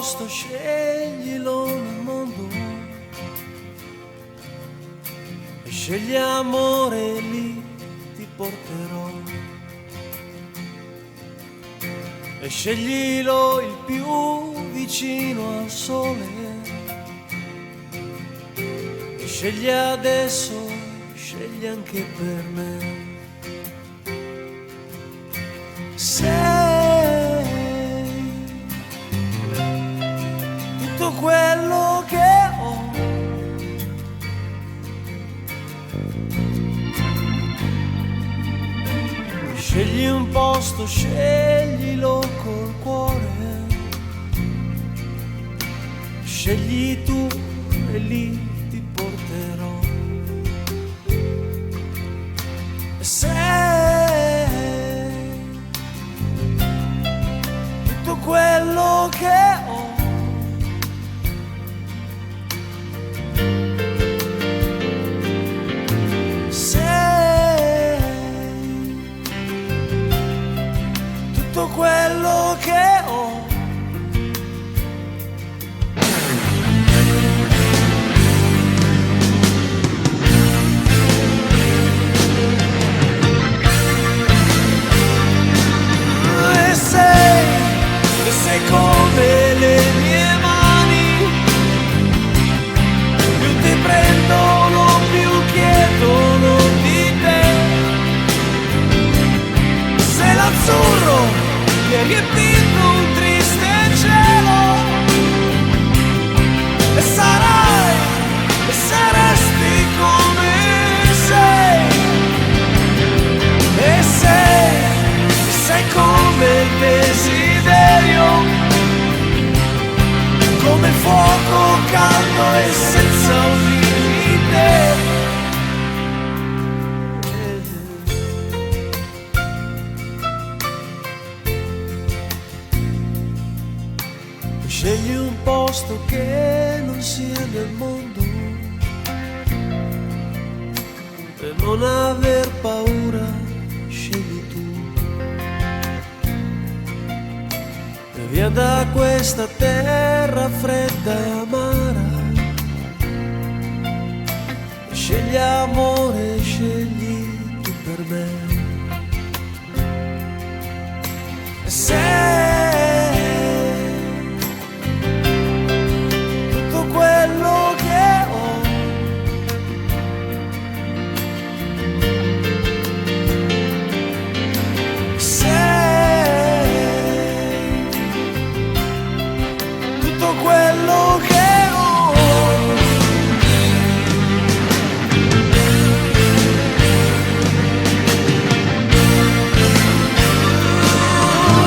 posto, sceglilo nel mondo e scegli amore, lì ti porterò. E sceglilo il più vicino al sole, e scegli adesso, scegli anche per me. Sei tutto quello che ho, scegli un posto, sceglilo col cuore, scegli tu e lì ti porterò. Sei tutto quello che ho, tutto quello che ho. E sei come le mie mani, più ti prendono, più chiedono di te. Sei l'azzurro che hai riempito un triste cielo, e sarai, e saresti come sei, e sei come il desiderio, come il fuoco caldo e senza un limite. Scegli un posto che non sia nel mondo, per non aver paura, scegli tu. E via da questa terra fredda e amara, scegli amore, scegli tu per me. E sei quello che ho, sei tutto quello che ho.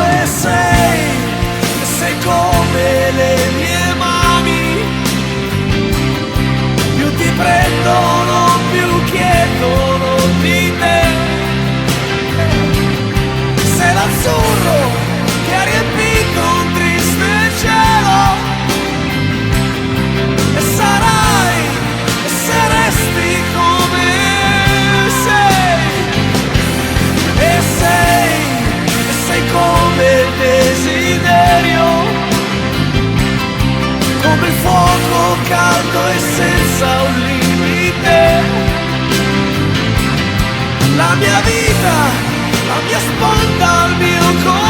E sei come le mie mani, più ti prendono, più chiedono di te. Sei l'azzurro che ha riempito un triste cielo, e sarai, e saresti come sei, e sei come il desiderio, come il fuoco caldo e senza un limite. La mia vita, la mia sponda, il mio cuore,